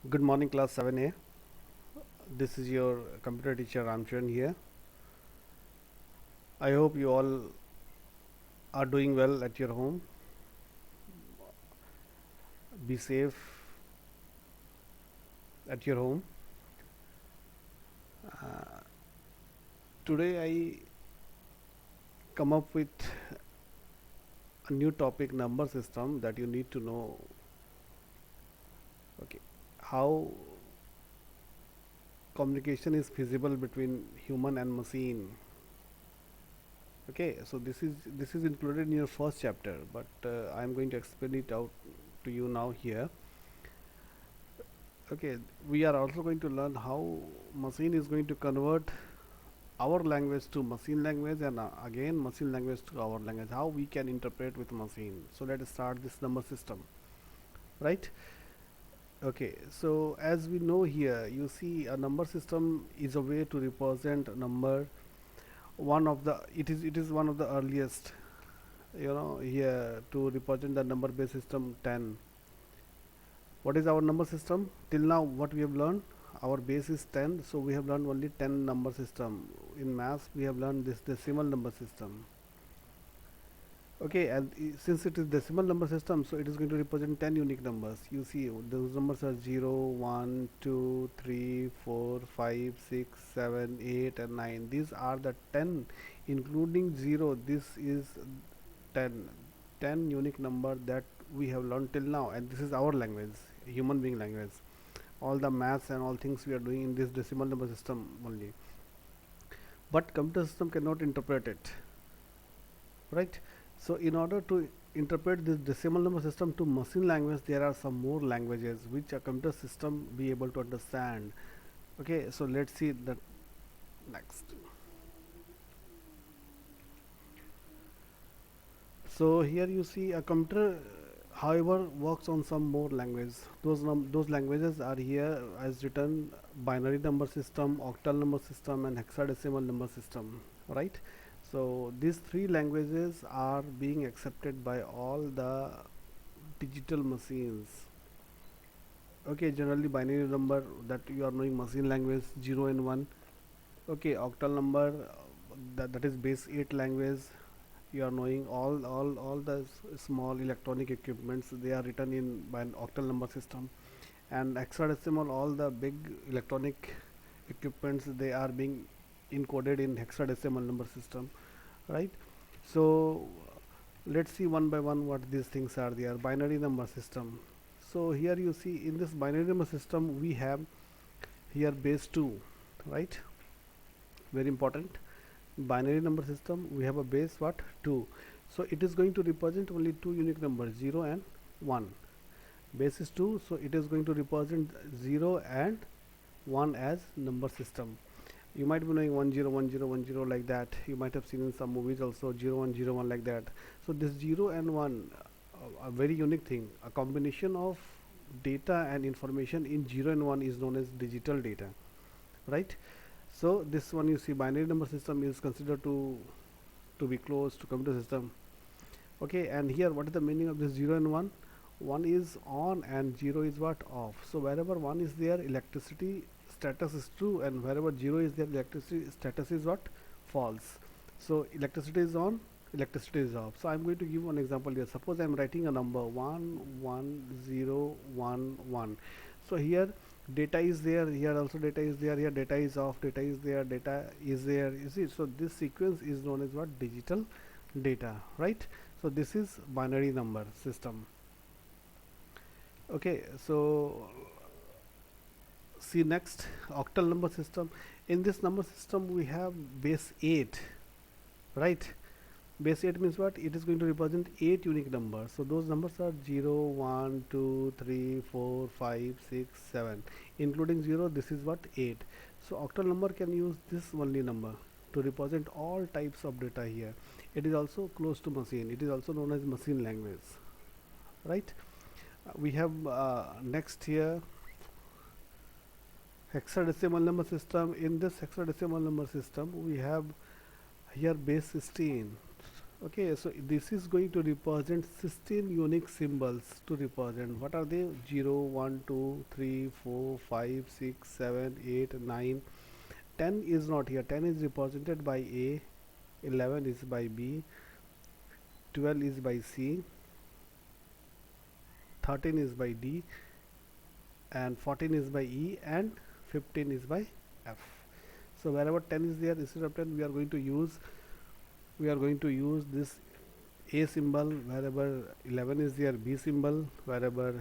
Good morning, class 7A. This is your computer teacher Ramcharan here. I hope you all are doing well at your home. Be safe at your home. Uh, Today, I come up with a new topic, number system, that you need to know. Okay, how communication is feasible between human and machine. Okay, so this is included in your first chapter, but I am going to explain it out to you now here. Okay, we are also going to learn how machine is going to convert our language to machine language, and again machine language to our language, how we can interpret with machine. So let us start this number system, right? Okay, so as we know here, you see a number system is a way to represent a number. It is one of the earliest, here to represent the number based system 10. What is our number system? Till now, what we have learned, our base is 10, so we have learned only 10 number system. In maths, we have learned this decimal number system. Okay, and since it is decimal number system, so it is going to represent 10 unique numbers. You see, those numbers are 0, 1, 2, 3, 4, 5, 6, 7, 8, and 9. These are the 10, including 0. This is 10. 10 unique number that we have learned till now, and this is our language, human being language. All the maths and all things we are doing in this decimal number system only, but computer system cannot interpret it, right? So in order to interpret this decimal number system to machine language, there are some more languages which a computer system be able to understand. Okay, so let's see that next. So here you see a computer, however, works on some more language. Those languages are here as written: binary number system, octal number system, and hexadecimal number system. Right. So these three languages are being accepted by all the digital machines. Okay, generally binary number, that you are knowing, machine language 0 and 1. Okay, octal number, that is base 8 language. You are knowing all the small electronic equipments, they are written in by an octal number system. And hexadecimal, all the big electronic equipments, they are being encoded in hexadecimal number system, right? So let's see one by one what these things are. They are binary number system. So here you see, in this binary number system, we have here base 2, right? Very important. Binary number system, we have a base what, 2. So it is going to represent only two unique numbers, 0 and 1. Base is 2, so it is going to represent 0 and 1 as number system. You might be knowing 101010 like that. You might have seen in some movies also 0101 like that. So this 0 and 1, a very unique thing, a combination of data and information in 0 and 1 is known as digital data, right? So this one, you see, binary number system is considered to be close to computer system. Okay, and here what is the meaning of this 0 and 1? 1 is on and 0 is what, off. So wherever 1 is there, electricity status is true, and wherever 0 is there, electricity status is what, false. So electricity is on, electricity is off. So I'm going to give one example here. Suppose I'm writing a number 11011. So here data is there, here also data is there, here data is off, data is there, data is there, you see. So this sequence is known as what, digital data, right? So this is binary number system. Okay, so see next, octal number system. In this number system we have base 8, right? Base 8 means what, it is going to represent 8 unique numbers. So those numbers are 0 1 2 3 4 5 6 7, including 0, this is what, 8. So octal number can use this only number to represent all types of data here. It is also close to machine, it is also known as machine language, right? We have next here hexadecimal number system. In this hexadecimal number system, we have here base 16, Okay, so this is going to represent 16 unique symbols to represent. What are they? 0, 1, 2, 3, 4, 5, 6, 7, 8, 9. 10 is not here. 10 is represented by A, 11 is by B, 12 is by C, 13 is by D, and 14 is by E, and 15 is by F. So wherever 10 is there, instead of 10 we are going to use this A symbol. Wherever 11 is there, B symbol. Wherever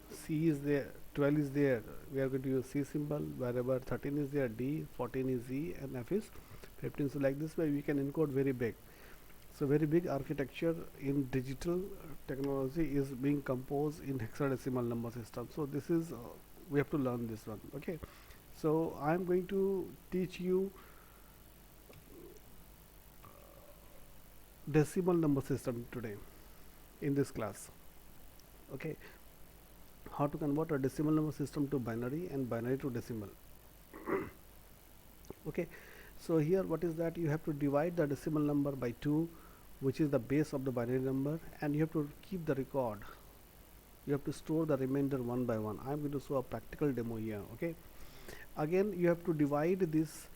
C is there, 12 is there, we are going to use C symbol. Wherever 13 is there, D, 14 is E, and F is 15. So like this way we can encode very big. So very big architecture in digital technology is being composed in hexadecimal number system. So this is we have to learn this one. Okay, so I am going to teach you decimal number system today in this class. Okay, how to convert a decimal number system to binary and binary to decimal. Okay, so here what is that? You have to divide the decimal number by 2, which is the base of the binary number, and you have to keep the record. You have to store the remainder one by one. I am going to show a practical demo here. Okay, again you have to divide this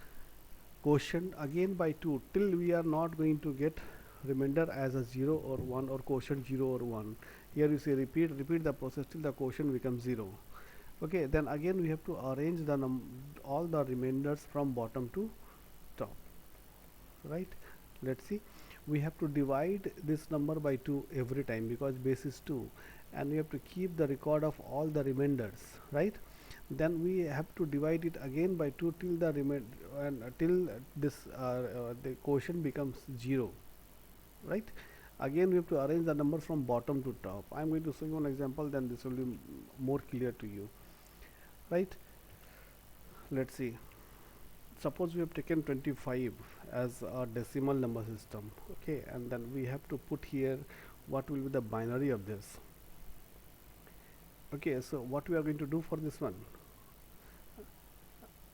quotient again by 2 till we are not going to get remainder as a 0 or 1 or quotient 0 or 1. Here you say repeat the process till the quotient becomes 0. Okay, then again we have to arrange the all the remainders from bottom to top. Right, let's see. We have to divide this number by 2 every time because base is 2, and we have to keep the record of all the remainders. Right, then we have to divide it again by 2 till the till this the quotient becomes 0. Right, again we have to arrange the number from bottom to top. I am going to show you one example, then this will be more clear to you. Right, let's see. Suppose we have taken 25 as a decimal number system. Okay, and then we have to put here what will be the binary of this. Okay, so what we are going to do for this one,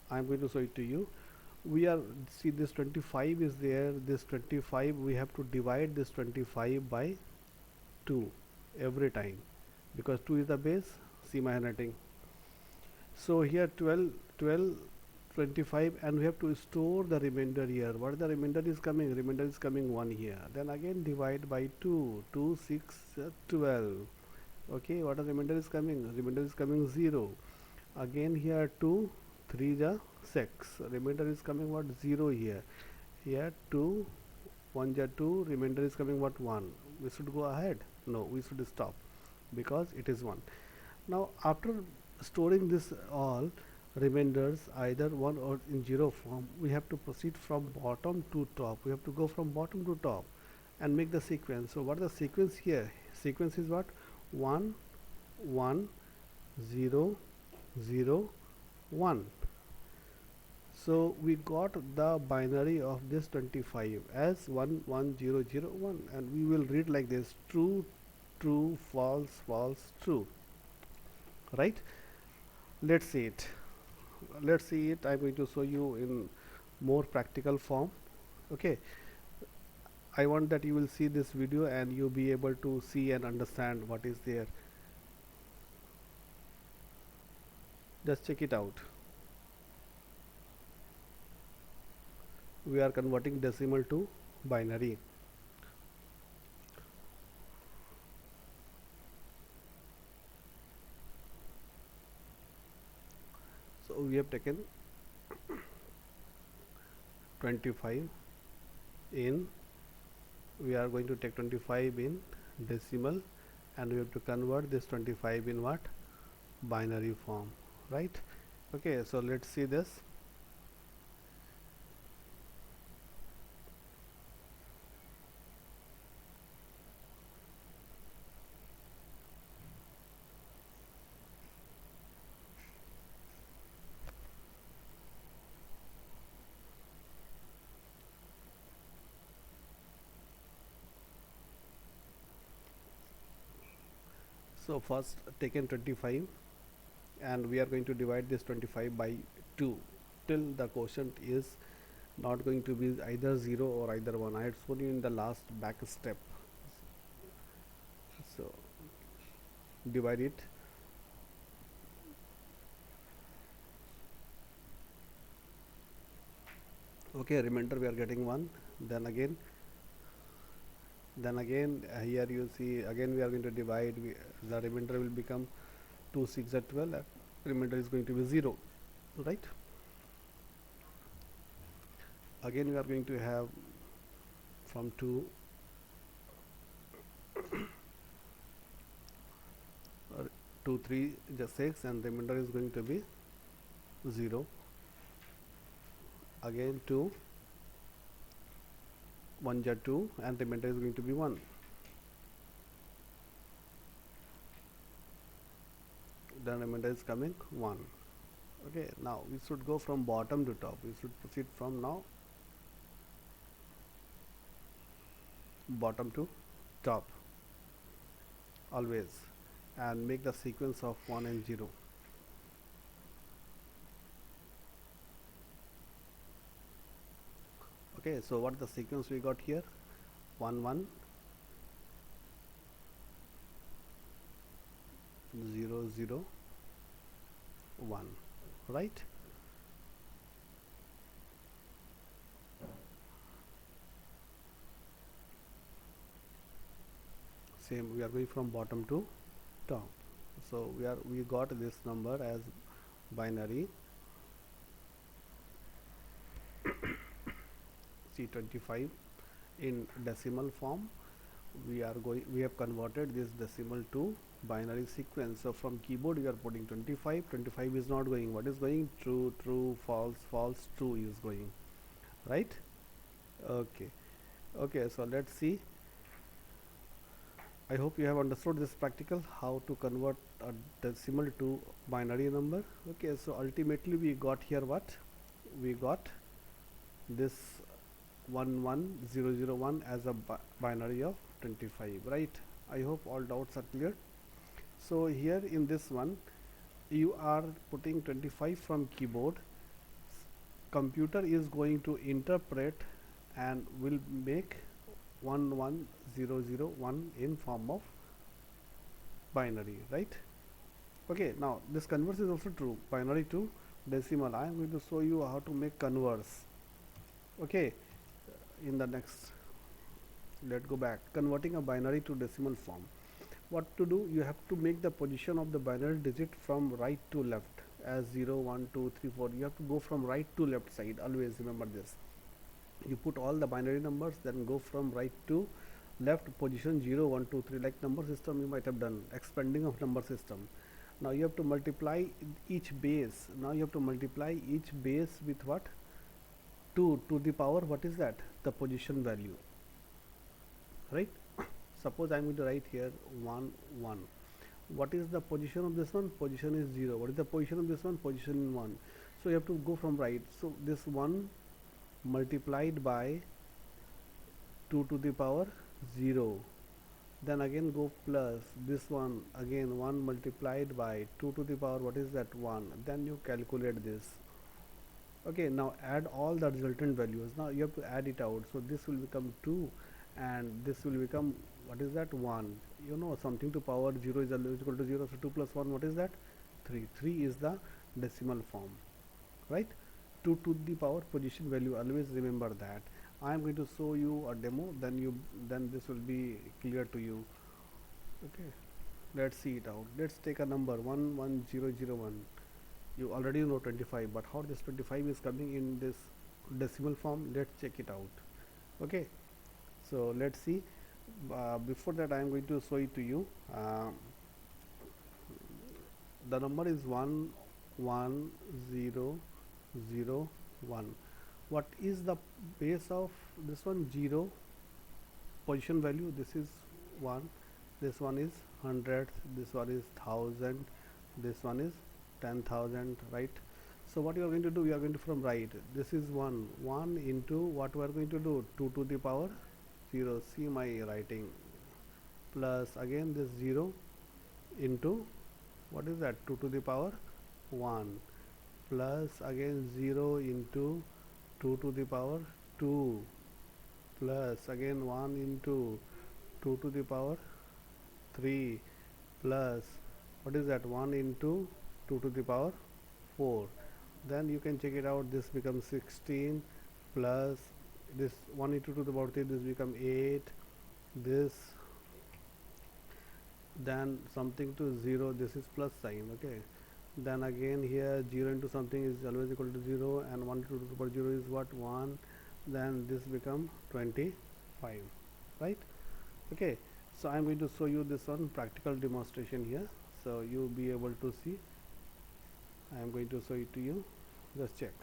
I am going to show it to you. We are, see, this 25 is there, this 25 we have to divide this 25 by 2 every time because 2 is the base. See my handwriting. So here 12, 25, and we have to store the remainder here. What the remainder is coming? Remainder is coming 1 here. Then again divide by 2, 2, 6, 12. Okay, what the remainder is coming? Remainder is coming 0. Again here 2, 3 the 6. Remainder is coming what? 0 here. Here 2, 1 ja 2. Remainder is coming what? 1. We should go ahead? No, we should stop because it is 1. Now after storing this all remainders either 1 or in 0 form, we have to proceed from bottom to top. We have to go from bottom to top and make the sequence. So what is the sequence here? Sequence is what? 1, 1, 0, 0, 1. So we got the binary of this 25 as 1, 1, 0, 0, 1, and we will read like this: true, true, false, false, true. Right, let's see it. I'm going to show you in more practical form. Okay, I want that you will see this video and you'll be able to see and understand what is there. Just check it out. We are converting decimal to binary. So we have taken 25 in, we are going to take 25 in decimal, and we have to convert this 25 in what? Binary form. Right, okay, so let's see this. So first taken 25, and we are going to divide this 25 by 2 till the quotient is not going to be either 0 or either 1. I had shown you in the last back step. So divide it. Okay, remainder we are getting 1. Then again here you see again we are going to divide. The remainder will become 2 6 are 12. Remainder is going to be 0, right? Again we are going to have from 2 2 3 just 6, and remainder is going to be 0. Again 2 1 ja 2, and remainder is going to be 1. Then remainder is coming 1. Okay, now we should go from bottom to top. We should proceed from now bottom to top always, and make the sequence of 1 and 0. Okay, so what the sequence we got here? 1 1 0 0 1, right? Same, we are going from bottom to top. So we got this number as binary C25 in decimal form. We have converted this decimal to binary sequence. So from keyboard we are putting 25. 25 is not going. What is going? True, true, false, false, true is going, right? Okay. Okay, so let's see. I hope you have understood this practical, how to convert a decimal to binary number. Okay, so ultimately we got here what? We got this 11001 as a binary of 25, right? I hope all doubts are clear. So here in this one you are putting 25 from keyboard. Computer is going to interpret and will make 11001 in form of binary, right? Okay, now this converse is also true, binary to decimal. I am going to show you how to make converse. Okay, in the next, let's go back. Converting a binary to decimal form. What to do? You have to make the position of the binary digit from right to left as 0 1 2 3 4. You have to go from right to left side, always remember this. You put all the binary numbers, then go from right to left, position 0 1 2 3, like number system you might have done, expanding of number system. Now you have to multiply each base. Now you have to multiply each base with what? 2 to the power, what is that? The position value, right? Suppose I am going to write here 1 1. What is the position of this one? Position is 0. What is the position of this one? Position is 1. So you have to go from right. So this 1 multiplied by 2 to the power 0. Then again go plus this one, again 1 multiplied by 2 to the power, what is that? 1. Then you calculate this. Okay, now add all the resultant values. Now you have to add it out. So this will become 2 and this will become, what is that? 1. You know, something to power 0 is equal to 0. So 2 plus 1, what is that? 3. 3 is the decimal form, right? 2 to the power position value, always remember that. I am going to show you a demo, then this will be clear to you. Okay, let's see it out. Let's take a number 11001. You already know 25, but how this 25 is coming in this decimal form, let's check it out. Okay, so let's see. Before that I am going to show it to you. The number is 11001. What is the base of this one? 0. Position value, this is 1, this one is 100, this one is 1000, this one is 10,000, right? So what you are going to do, we are going to from right, this is 1 into what we are going to do, 2 to the power 0, see my writing, plus again this 0 into what is that, 2 to the power 1, plus again 0 into 2 to the power 2 plus again 1 into 2 to the power 3 plus what is that, 1 into 2 to the power 4. Then you can check it out, this becomes 16 plus this 1 into 2 to the power 3, this become 8, this then something to 0, this is plus sign. Okay, then again here 0 into something is always equal to 0, and 1 to the power 0 is what, 1, then this become 25, right? Okay, so I am going to show you this one practical demonstration here, so you'll be able to see. I am going to show it to you, just check.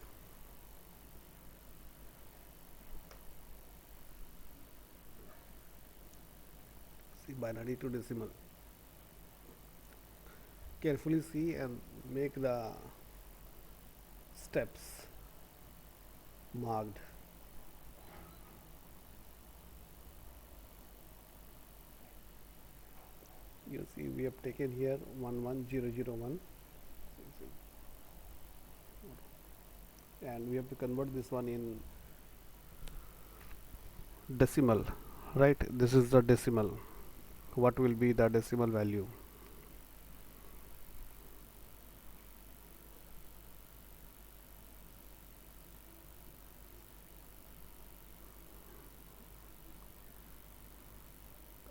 See, binary to decimal. Carefully see and make the steps marked. You see, we have taken here 11001 and we have to convert this one in decimal, right? This is the decimal. What will be the decimal value?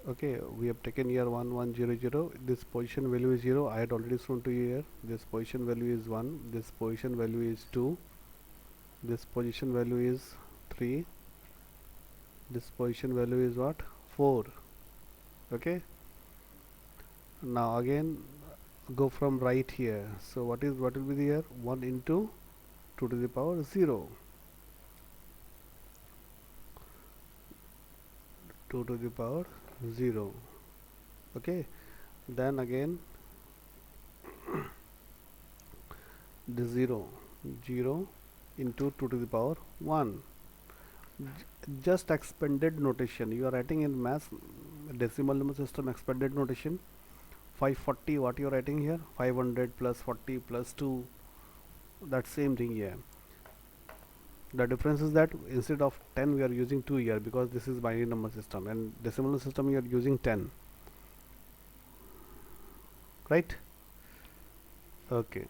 Okay, we have taken here 1100. This position value is 0. I had already shown to you here. This position value is 1, this position value is 2, this position value is 3, this position value is what, 4. Okay, now again go from right here. So what will be here, 1 into 2 to the power 0, 2 to the power 0. Okay, then again the 0 into 2 to the power 1. Just expanded notation you are writing in math decimal number system, expanded notation. 540, what you are writing here, 500 plus 40 plus 2, that same thing here. The difference is that instead of 10 we are using 2 here, because this is binary number system, and decimal system you are using 10, right? Okay,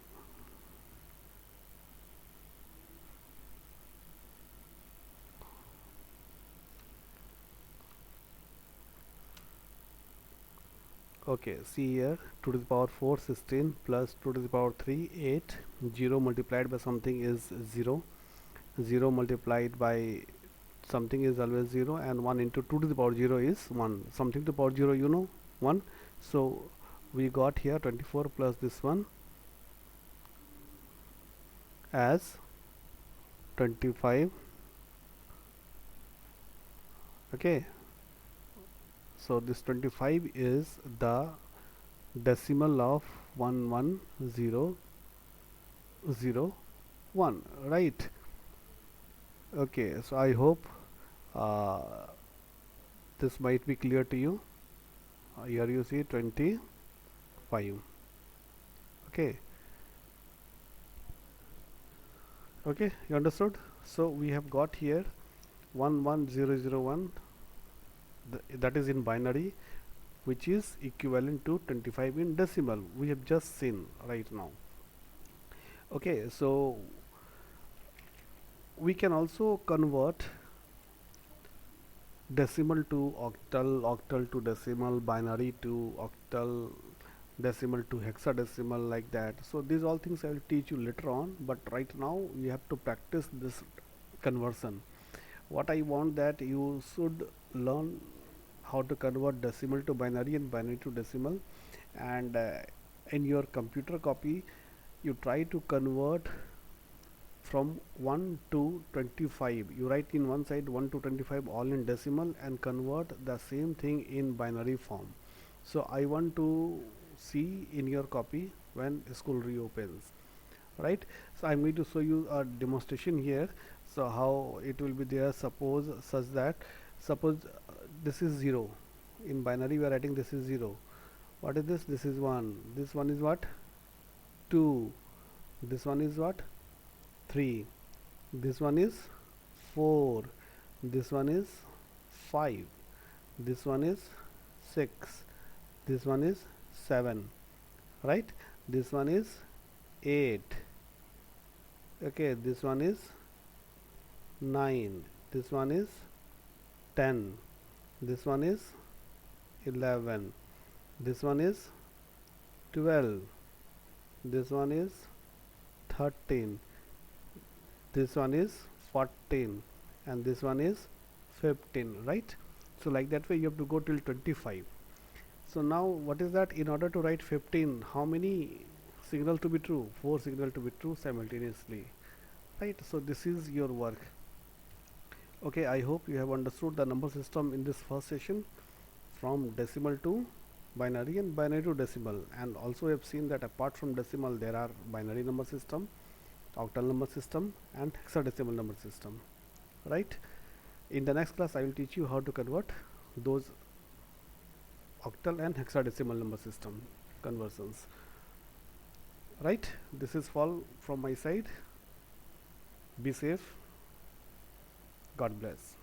okay, see here, 2 to the power 4 16 plus 2 to the power 3 8, 0 multiplied by something is 0, 0 multiplied by something is always 0, and 1 into 2 to the power 0 is 1, something to power 0 you know, 1. So we got here 24 plus this one as 25. Okay, so this 25 is the decimal of 11001, right? Okay, so I hope uh, this might be clear to you. Here you see 25. Okay, okay, you understood? So we have got here 11001, that is in binary, which is equivalent to 25 in decimal. We have just seen right now. Okay, so we can also convert decimal to octal, octal to decimal, binary to octal, decimal to hexadecimal, like that. So these all things I will teach you later on, but right now we have to practice this conversion. What I want that you should learn how to convert decimal to binary and binary to decimal, and in your computer copy you try to convert from 1 to 25. You write in one side 1 to 25 all in decimal and convert the same thing in binary form. So I want to see in your copy when school reopens, right? So I'm going to show you a demonstration here. So how it will be there, suppose this is 0. In binary we are writing this is 0. What is this? This is 1. This one is what? 2. This one is what? 3. This one is 4, this one is 5, this one is 6, this one is 7, right? This one is 8, okay, this one is 9, this one is 10, this one is 11, this one is 12, this one is 13, this one is 14, and this one is 15, right? So like that way you have to go till 25. So now what is that? In order to write 15, how many signal to be true? 4 signal to be true simultaneously, right? So this is your work. Okay, I hope you have understood the number system in this first session, from decimal to binary and binary to decimal, and also you have seen that apart from decimal there are binary number system, octal number system, and hexadecimal number system, right? In the next class I will teach you how to convert those octal and hexadecimal number system conversions, right? This is all from my side. Be safe. God bless.